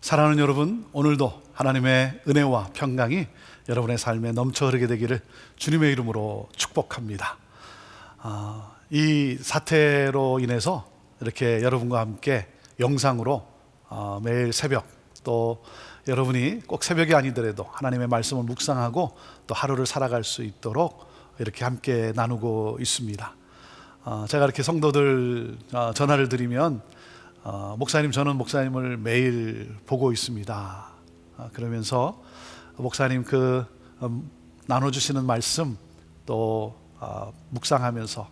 사랑하는 여러분, 오늘도 하나님의 은혜와 평강이 여러분의 삶에 넘쳐 흐르게 되기를 주님의 이름으로 축복합니다. 이 사태로 인해서 이렇게 여러분과 함께 영상으로 매일 새벽, 또 여러분이 꼭 새벽이 아니더라도 하나님의 말씀을 묵상하고 또 하루를 살아갈 수 있도록 이렇게 함께 나누고 있습니다. 제가 이렇게 성도들 전화를 드리면 목사님, 저는 목사님을 매일 보고 있습니다. 그러면서 목사님 나눠주시는 말씀 또 묵상하면서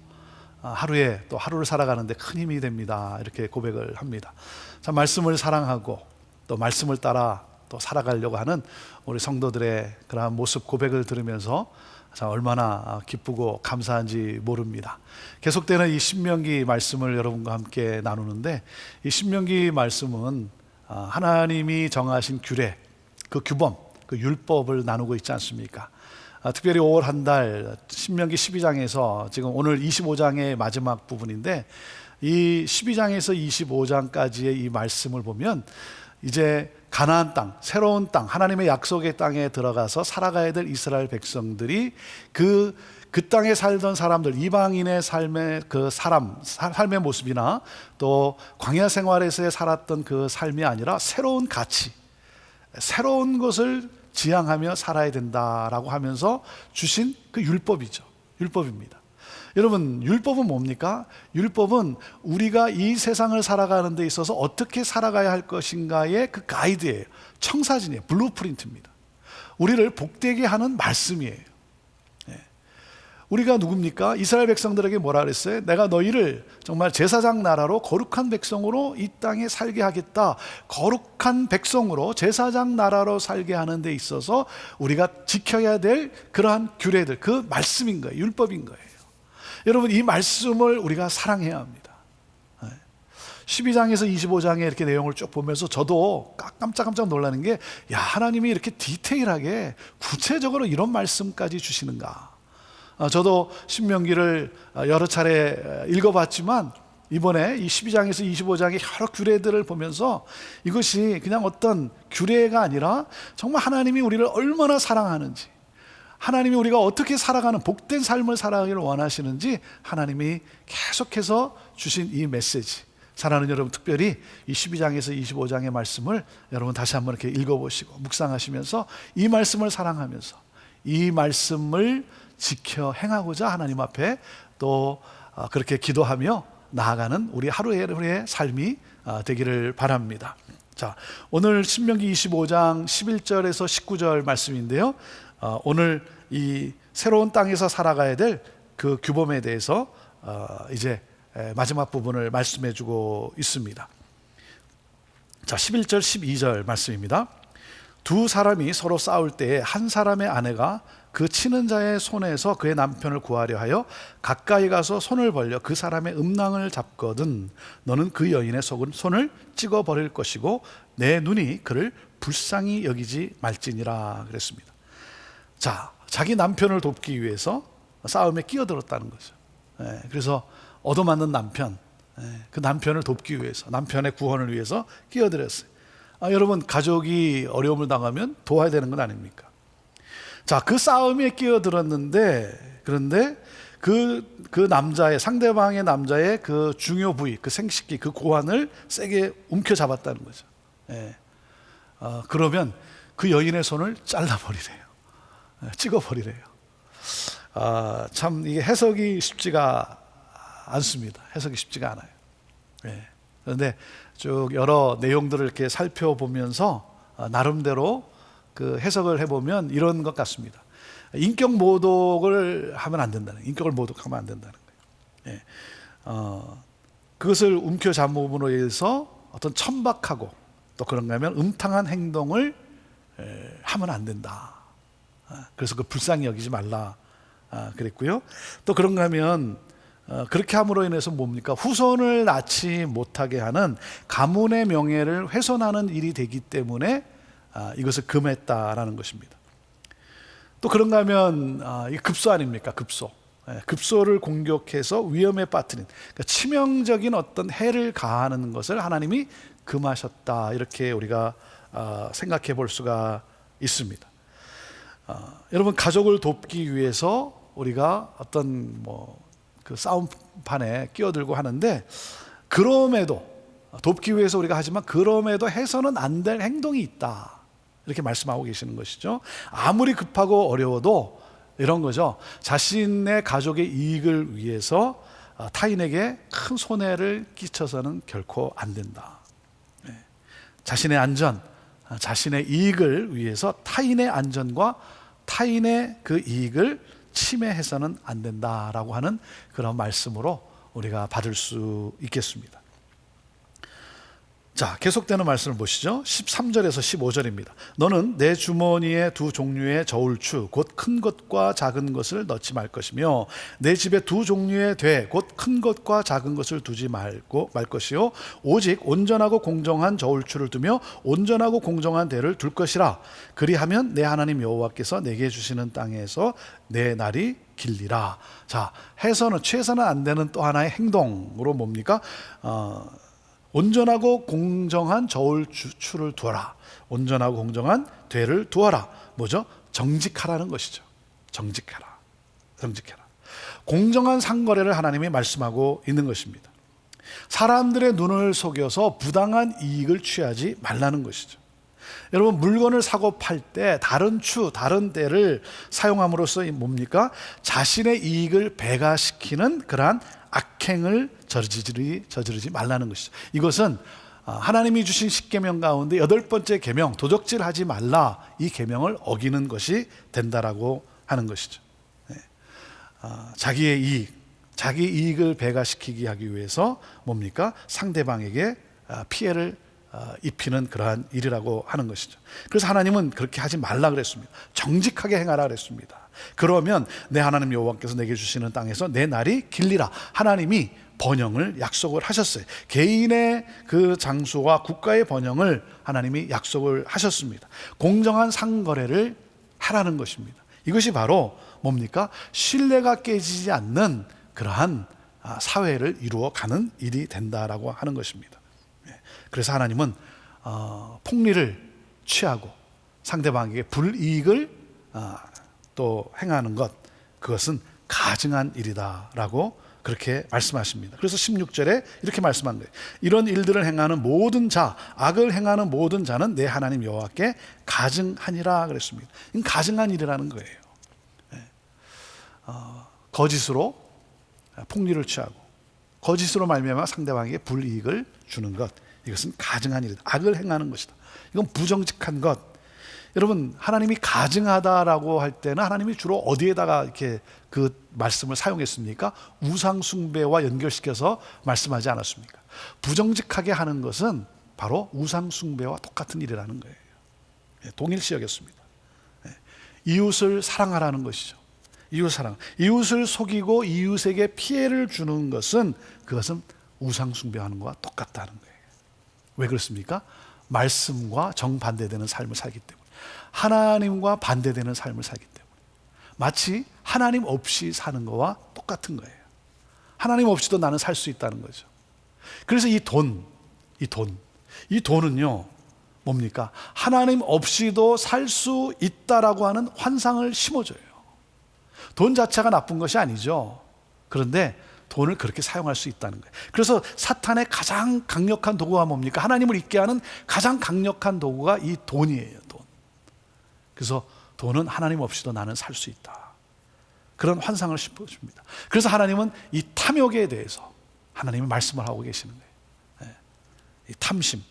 하루에 또 하루를 살아가는데 큰 힘이 됩니다. 이렇게 고백을 합니다. 참 말씀을 사랑하고 또 말씀을 따라 또 살아가려고 하는 우리 성도들의 그러한 모습 고백을 들으면서 참 얼마나 기쁘고 감사한지 모릅니다. 계속되는 이 신명기 말씀을 여러분과 함께 나누는데, 이 신명기 말씀은 하나님이 정하신 규례, 그 규범, 그 율법을 나누고 있지 않습니까? 특별히 5월 한 달 신명기 12장에서 지금 오늘 25장의 마지막 부분인데, 이 12장에서 25장까지의 이 말씀을 보면 이제 가나안 땅, 새로운 땅, 하나님의 약속의 땅에 들어가서 살아가야 될 이스라엘 백성들이 그 땅에 살던 사람들, 이방인의 삶의 삶의 모습이나 또 광야 생활에서의 살았던 그 삶이 아니라 새로운 가치, 새로운 것을 지향하며 살아야 된다라고 하면서 주신 그 율법이죠. 율법입니다. 여러분, 율법은 뭡니까? 율법은 우리가 이 세상을 살아가는 데 있어서 어떻게 살아가야 할 것인가의 그 가이드예요. 청사진이에요. 블루프린트입니다. 우리를 복되게 하는 말씀이에요. 우리가 누굽니까? 이스라엘 백성들에게 뭐라 그랬어요? 내가 너희를 정말 제사장 나라로 거룩한 백성으로 이 땅에 살게 하겠다. 거룩한 백성으로 제사장 나라로 살게 하는 데 있어서 우리가 지켜야 될 그러한 규례들, 그 말씀인 거예요. 율법인 거예요. 여러분, 이 말씀을 우리가 사랑해야 합니다. 12장에서 25장에 이렇게 내용을 쭉 보면서 저도 깜짝깜짝 놀라는 게, 야, 하나님이 이렇게 디테일하게 구체적으로 이런 말씀까지 주시는가. 저도 신명기를 여러 차례 읽어봤지만 이번에 이 12장에서 25장의 여러 규례들을 보면서 이것이 그냥 어떤 규례가 아니라 정말 하나님이 우리를 얼마나 사랑하는지, 하나님이 우리가 어떻게 살아가는 복된 삶을 살아가기를 원하시는지 하나님이 계속해서 주신 이 메시지, 사랑하는 여러분, 특별히 이 12장에서 25장의 말씀을 여러분 다시 한번 이렇게 읽어보시고 묵상하시면서 이 말씀을 사랑하면서 이 말씀을 지켜 행하고자 하나님 앞에 또 그렇게 기도하며 나아가는 우리 하루의 삶이 되기를 바랍니다. 자, 오늘 신명기 25장 11절에서 19절 말씀인데요, 오늘 이 새로운 땅에서 살아가야 될 그 규범에 대해서 이제 마지막 부분을 말씀해 주고 있습니다. 자, 11절 12절 말씀입니다. 두 사람이 서로 싸울 때에 한 사람의 아내가 그 치는 자의 손에서 그의 남편을 구하려 하여 가까이 가서 손을 벌려 그 사람의 음낭을 잡거든 너는 그 여인의 손을 찍어 버릴 것이고 내 눈이 그를 불쌍히 여기지 말지니라 그랬습니다. 자, 자기 남편을 돕기 위해서 싸움에 끼어들었다는 거죠. 그래서 얻어맞는 남편, 그 남편을 돕기 위해서, 남편의 구원을 위해서 끼어들었어요. 여러분, 가족이 어려움을 당하면 도와야 되는 건 아닙니까? 자, 그 싸움에 끼어들었는데, 그런데 그 남자의, 상대방의 남자의 그 중요 부위, 그 생식기, 그 고환을 세게 움켜잡았다는 거죠. 그러면 그 여인의 손을 잘라버리래요. 찍어버리래요. 참 이게 해석이 쉽지가 않습니다. 해석이 쉽지가 않아요. 그런데 쭉 여러 내용들을 이렇게 살펴보면서 나름대로 그 해석을 해보면 이런 것 같습니다. 인격 모독을 하면 안 된다는, 인격을 모독하면 안 된다는 거예요. 그것을 움켜잡음으로 인해서 어떤 천박하고 또 그런가 하면 음탕한 행동을 하면 안 된다. 그래서 그 불쌍히 여기지 말라 그랬고요. 또 그런가 하면 그렇게 함으로 인해서 뭡니까? 후손을 낳지 못하게 하는 가문의 명예를 훼손하는 일이 되기 때문에 이것을 금했다라는 것입니다. 또 그런가 하면 이 급소 아닙니까? 급소. 급소를 공격해서 위험에 빠뜨린, 그러니까 치명적인 어떤 해를 가하는 것을 하나님이 금하셨다, 이렇게 우리가 생각해 볼 수가 있습니다. 여러분, 가족을 돕기 위해서 우리가 어떤 그 싸움판에 끼어들고 하는데, 그럼에도 돕기 위해서 우리가 하지만 그럼에도 해서는 안 될 행동이 있다, 이렇게 말씀하고 계시는 것이죠. 아무리 급하고 어려워도 이런 거죠. 자신의 가족의 이익을 위해서 타인에게 큰 손해를 끼쳐서는 결코 안 된다. 자신의 안전, 자신의 이익을 위해서 타인의 안전과 타인의 그 이익을 침해해서는 안 된다라고 하는 그런 말씀으로 우리가 받을 수 있겠습니다. 자, 계속되는 말씀을 보시죠. 13절에서 15절입니다. 너는 내 주머니에 두 종류의 저울추 곧 큰 것과 작은 것을 넣지 말 것이며, 내 집에 두 종류의 돼 곧 큰 것과 작은 것을 두지 말 것이요, 오직 온전하고 공정한 저울추를 두며 온전하고 공정한 대를 둘 것이라. 그리하면 내 하나님 여호와께서 내게 주시는 땅에서 내 날이 길리라. 자, 해서는 취해서는 안 되는 또 하나의 행동으로 뭡니까? 온전하고 공정한 저울추를 두어라. 온전하고 공정한 되를 두어라. 뭐죠? 정직하라는 것이죠. 정직해라. 공정한 상거래를 하나님이 말씀하고 있는 것입니다. 사람들의 눈을 속여서 부당한 이익을 취하지 말라는 것이죠. 여러분, 물건을 사고 팔 때 다른 다른 때를 사용함으로써 뭡니까? 자신의 이익을 배가시키는 그러한 악행을 저지르지 말라는 것이죠. 이것은 하나님이 주신 10계명 가운데 8번째 계명, 도적질하지 말라, 이 계명을 어기는 것이 된다라고 하는 것이죠. 자기의 이익, 자기 이익을 배가시키기 하기 위해서 뭡니까? 상대방에게 피해를 입히는 그러한 일이라고 하는 것이죠. 그래서 하나님은 그렇게 하지 말라 그랬습니다. 정직하게 행하라 그랬습니다. 그러면 내 하나님 여호와께서 내게 주시는 땅에서 내 날이 길리라. 하나님이 번영을 약속을 하셨어요. 개인의 그 장수와 국가의 번영을 하나님이 약속을 하셨습니다. 공정한 상거래를 하라는 것입니다. 이것이 바로 뭡니까? 신뢰가 깨지지 않는 그러한 사회를 이루어가는 일이 된다라고 하는 것입니다. 그래서 하나님은 폭리를 취하고 상대방에게 불이익을 또 행하는 것, 그것은 가증한 일이다라고 그렇게 말씀하십니다. 그래서 16절에 이렇게 말씀한 거예요. 이런 일들을 행하는 모든 자, 악을 행하는 모든 자는 내 하나님 여호와께 가증하니라 그랬습니다. 이건 가증한 일이라는 거예요. 거짓으로 폭리를 취하고 거짓으로 말미암아 상대방에게 불이익을 주는 것, 이것은 가증한 일이다. 악을 행하는 것이다. 이건 부정직한 것. 여러분, 하나님이 가증하다라고 할 때는 하나님이 주로 어디에다가 이렇게 그 말씀을 사용했습니까? 우상 숭배와 연결시켜서 말씀하지 않았습니까? 부정직하게 하는 것은 바로 우상 숭배와 똑같은 일이라는 거예요. 동일시 여겼습니다. 이웃을 사랑하라는 것이죠. 이웃을 속이고 이웃에게 피해를 주는 것은, 그것은 우상 숭배하는 것과 똑같다는 거예요. 왜 그렇습니까? 말씀과 정반대되는 삶을 살기 때문에, 하나님과 반대되는 삶을 살기 때문에, 마치 하나님 없이 사는 거와 똑같은 거예요. 하나님 없이도 나는 살 수 있다는 거죠. 그래서 이 돈은요 뭡니까? 하나님 없이도 살 수 있다라고 하는 환상을 심어줘요. 돈 자체가 나쁜 것이 아니죠. 그런데 돈을 그렇게 사용할 수 있다는 거예요. 그래서 사탄의 가장 강력한 도구가 뭡니까? 하나님을 잊게 하는 가장 강력한 도구가 이 돈이에요. 돈. 그래서 돈은 하나님 없이도 나는 살 수 있다, 그런 환상을 심어줍니다. 그래서 하나님은 이 탐욕에 대해서 하나님이 말씀을 하고 계시는 거예요. 이 탐심,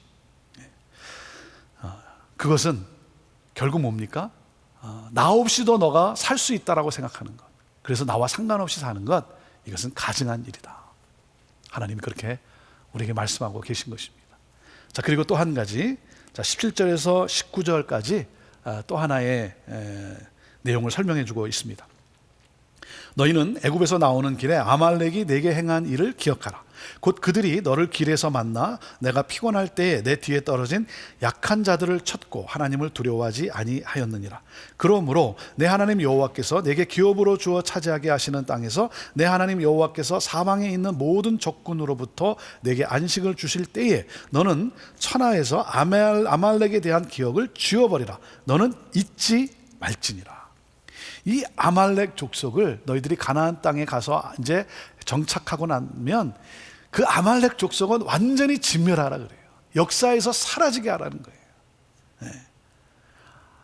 그것은 결국 뭡니까? 나 없이도 너가 살 수 있다라고 생각하는 것, 그래서 나와 상관없이 사는 것, 이것은 가증한 일이다. 하나님이 그렇게 우리에게 말씀하고 계신 것입니다. 자, 그리고 또 한 가지, 자, 17절에서 19절까지 또 하나의 내용을 설명해 주고 있습니다. 너희는 애굽에서 나오는 길에 아말렉이 내게 행한 일을 기억하라. 곧 그들이 너를 길에서 만나 내가 피곤할 때에 내 뒤에 떨어진 약한 자들을 쳤고 하나님을 두려워하지 아니하였느니라. 그러므로 내 하나님 여호와께서 내게 기업으로 주어 차지하게 하시는 땅에서 내 하나님 여호와께서 사방에 있는 모든 적군으로부터 내게 안식을 주실 때에 너는 천하에서 아말렉에 대한 기억을 지워버리라. 너는 잊지 말지니라. 이 아말렉 족속을 너희들이 가나안 땅에 가서 이제 정착하고 나면 그 아말렉 족속은 완전히 진멸하라 그래요. 역사에서 사라지게 하라는 거예요. 네.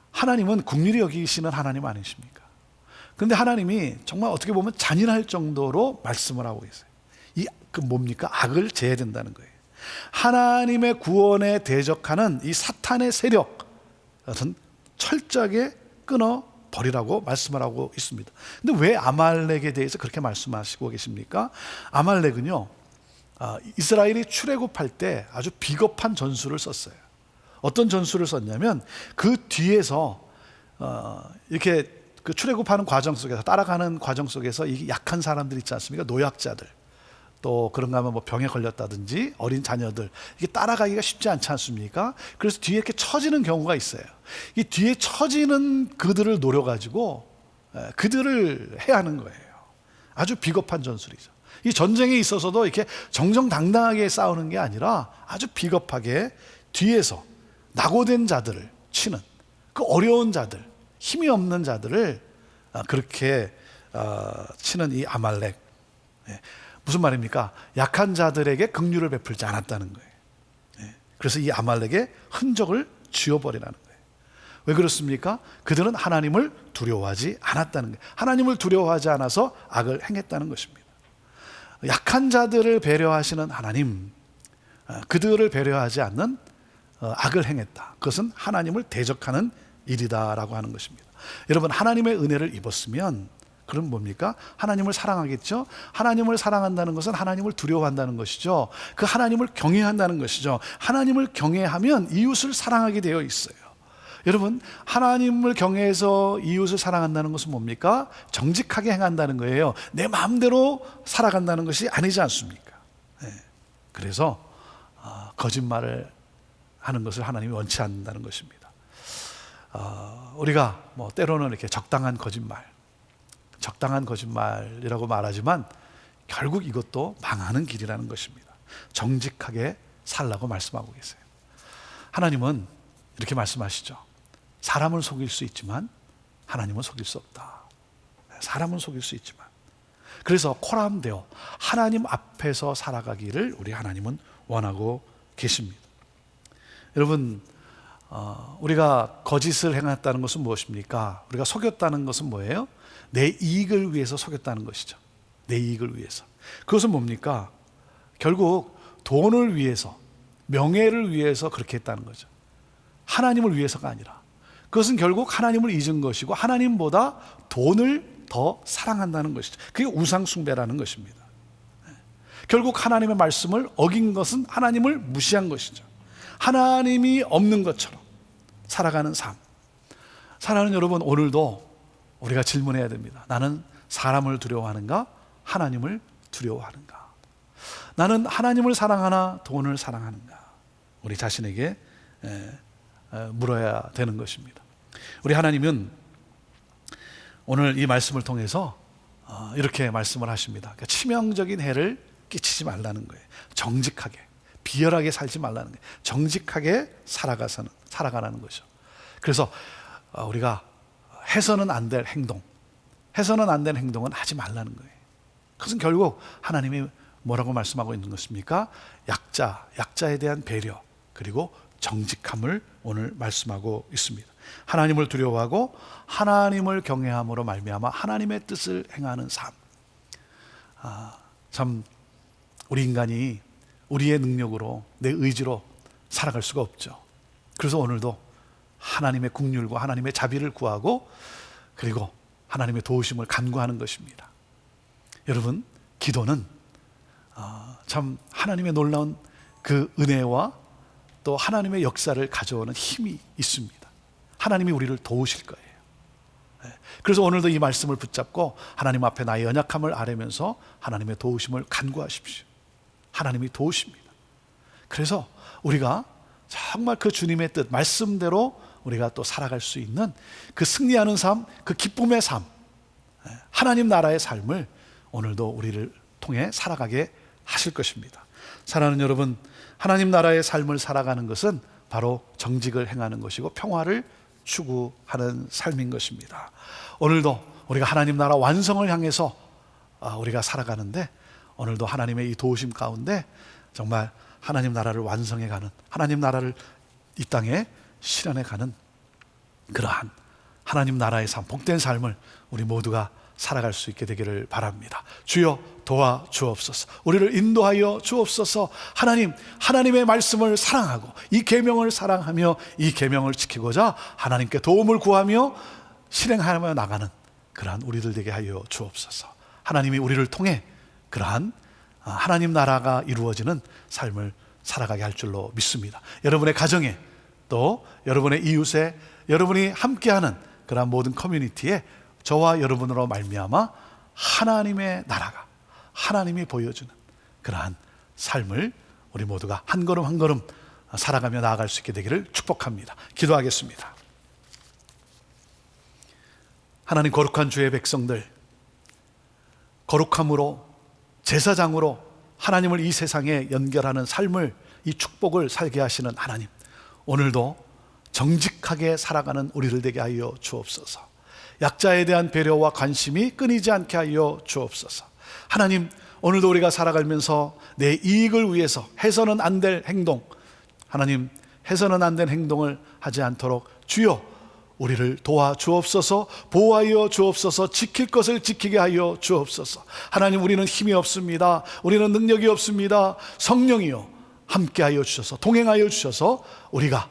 하나님은 긍휼히 여기시는 하나님 아니십니까? 그런데 하나님이 정말 어떻게 보면 잔인할 정도로 말씀을 하고 계세요. 그 뭡니까? 악을 제해야 된다는 거예요. 하나님의 구원에 대적하는 이 사탄의 세력 같은 철저하게 끊어 버리라고 말씀을 하고 있습니다. 근데 왜 아말렉에 대해서 그렇게 말씀하시고 계십니까? 아말렉은요, 이스라엘이 출애굽할 때 아주 비겁한 전술을 썼어요. 어떤 전술을 썼냐면 그 뒤에서 이렇게 그 출애굽하는 과정 속에서, 따라가는 과정 속에서 이 약한 사람들 있지 않습니까? 노약자들, 또 그런가 하면 뭐 병에 걸렸다든지 어린 자녀들, 이게 따라가기가 쉽지 않지 않습니까? 그래서 뒤에 이렇게 처지는 경우가 있어요. 이 뒤에 처지는 그들을 노려가지고 그들을 해하는 거예요. 아주 비겁한 전술이죠. 이 전쟁에 있어서도 이렇게 정정당당하게 싸우는 게 아니라 아주 비겁하게 뒤에서 낙오된 자들을 치는, 그 어려운 자들, 힘이 없는 자들을 그렇게 치는 이 아말렉. 무슨 말입니까? 약한 자들에게 긍휼을 베풀지 않았다는 거예요. 그래서 이 아말렉의 흔적을 지워버리라는 거예요. 왜 그렇습니까? 그들은 하나님을 두려워하지 않았다는 거예요. 하나님을 두려워하지 않아서 악을 행했다는 것입니다. 약한 자들을 배려하시는 하나님, 그들을 배려하지 않는 악을 행했다. 그것은 하나님을 대적하는 일이다라고 하는 것입니다. 여러분, 하나님의 은혜를 입었으면 그럼 뭡니까? 하나님을 사랑하겠죠? 하나님을 사랑한다는 것은 하나님을 두려워한다는 것이죠. 그 하나님을 경외한다는 것이죠. 하나님을 경외하면 이웃을 사랑하게 되어 있어요. 여러분, 하나님을 경외해서 이웃을 사랑한다는 것은 뭡니까? 정직하게 행한다는 거예요. 내 마음대로 살아간다는 것이 아니지 않습니까? 그래서 거짓말을 하는 것을 하나님이 원치 않는다는 것입니다. 우리가 뭐 때로는 이렇게 적당한 거짓말이라고 말하지만 결국 이것도 망하는 길이라는 것입니다. 정직하게 살라고 말씀하고 계세요. 하나님은 이렇게 말씀하시죠. 사람을 속일 수 있지만 하나님은 속일 수 없다. 사람은 속일 수 있지만. 그래서 코람되어 하나님 앞에서 살아가기를 우리 하나님은 원하고 계십니다. 여러분, 우리가 거짓을 행했다는 것은 무엇입니까? 우리가 속였다는 것은 뭐예요? 내 이익을 위해서 속였다는 것이죠. 내 이익을 위해서. 그것은 뭡니까? 결국 돈을 위해서, 명예를 위해서 그렇게 했다는 거죠. 하나님을 위해서가 아니라. 그것은 결국 하나님을 잊은 것이고 하나님보다 돈을 더 사랑한다는 것이죠. 그게 우상숭배라는 것입니다. 결국 하나님의 말씀을 어긴 것은 하나님을 무시한 것이죠. 하나님이 없는 것처럼 살아가는 삶. 사랑하는 여러분, 오늘도 우리가 질문해야 됩니다. 나는 사람을 두려워하는가? 하나님을 두려워하는가? 나는 하나님을 사랑하나 돈을 사랑하는가? 우리 자신에게 물어야 되는 것입니다. 우리 하나님은 오늘 이 말씀을 통해서 이렇게 말씀을 하십니다. 그러니까 치명적인 해를 끼치지 말라는 거예요. 정직하게, 비열하게 살지 말라는 거예요. 정직하게 살아가라는 거죠. 그래서 우리가 해서는 안 될 행동, 해서는 안 될 행동은 하지 말라는 거예요. 그것은 결국 하나님이 뭐라고 말씀하고 있는 것입니까? 약자에 대한 배려, 그리고 정직함을 오늘 말씀하고 있습니다. 하나님을 두려워하고 하나님을 경외함으로 말미암아 하나님의 뜻을 행하는 삶. 참 우리 인간이 우리의 능력으로, 내 의지로 살아갈 수가 없죠. 그래서 오늘도 하나님의 긍휼과 하나님의 자비를 구하고 그리고 하나님의 도우심을 간구하는 것입니다. 여러분, 기도는 참 하나님의 놀라운 그 은혜와 또 하나님의 역사를 가져오는 힘이 있습니다. 하나님이 우리를 도우실 거예요. 그래서 오늘도 이 말씀을 붙잡고 하나님 앞에 나의 연약함을 아뢰면서 하나님의 도우심을 간구하십시오. 하나님이 도우십니다. 그래서 우리가 정말 그 주님의 뜻, 말씀대로 우리가 또 살아갈 수 있는 그 승리하는 삶, 그 기쁨의 삶, 하나님 나라의 삶을 오늘도 우리를 통해 살아가게 하실 것입니다. 사랑하는 여러분, 하나님 나라의 삶을 살아가는 것은 바로 정직을 행하는 것이고 평화를 추구하는 삶인 것입니다. 오늘도 우리가 하나님 나라 완성을 향해서 우리가 살아가는데, 오늘도 하나님의 이 도우심 가운데 정말 하나님 나라를 완성해가는, 하나님 나라를 이 땅에 실현해가는 그러한 하나님 나라의 삶, 복된 삶을 우리 모두가 살아갈 수 있게 되기를 바랍니다. 주여 도와주옵소서. 우리를 인도하여 주옵소서. 하나님, 하나님의 말씀을 사랑하고 이 계명을 사랑하며 이 계명을 지키고자 하나님께 도움을 구하며 실행하며 나가는 그러한 우리들 되게 하여 주옵소서. 하나님이 우리를 통해 그러한 하나님 나라가 이루어지는 삶을 살아가게 할 줄로 믿습니다. 여러분의 가정에, 또 여러분의 이웃에, 여러분이 함께하는 그러한 모든 커뮤니티에 저와 여러분으로 말미암아 하나님의 나라가, 하나님이 보여주는 그러한 삶을 우리 모두가 한 걸음 한 걸음 살아가며 나아갈 수 있게 되기를 축복합니다. 기도하겠습니다. 하나님, 거룩한 주의 백성들, 거룩함으로, 제사장으로 하나님을 이 세상에 연결하는 삶을, 이 축복을 살게 하시는 하나님, 오늘도 정직하게 살아가는 우리를 되게 하여 주옵소서. 약자에 대한 배려와 관심이 끊이지 않게 하여 주옵소서. 하나님, 오늘도 우리가 살아가면서 내 이익을 위해서 해서는 안 될 행동, 하나님, 해서는 안 된 행동을 하지 않도록 주여 우리를 도와주옵소서. 보호하여 주옵소서. 지킬 것을 지키게 하여 주옵소서. 하나님, 우리는 힘이 없습니다. 우리는 능력이 없습니다. 성령이여 함께하여 주셔서, 동행하여 주셔서 우리가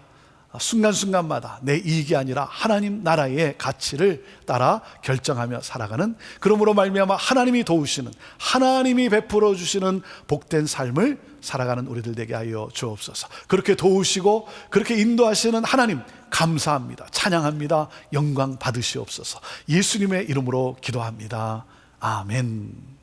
순간순간마다 내 이익이 아니라 하나님 나라의 가치를 따라 결정하며 살아가는, 그러므로 말미암아 하나님이 도우시는, 하나님이 베풀어 주시는 복된 삶을 살아가는 우리들 되게 하여 주옵소서. 그렇게 도우시고 그렇게 인도하시는 하나님 감사합니다. 찬양합니다. 영광 받으시옵소서. 예수님의 이름으로 기도합니다. 아멘.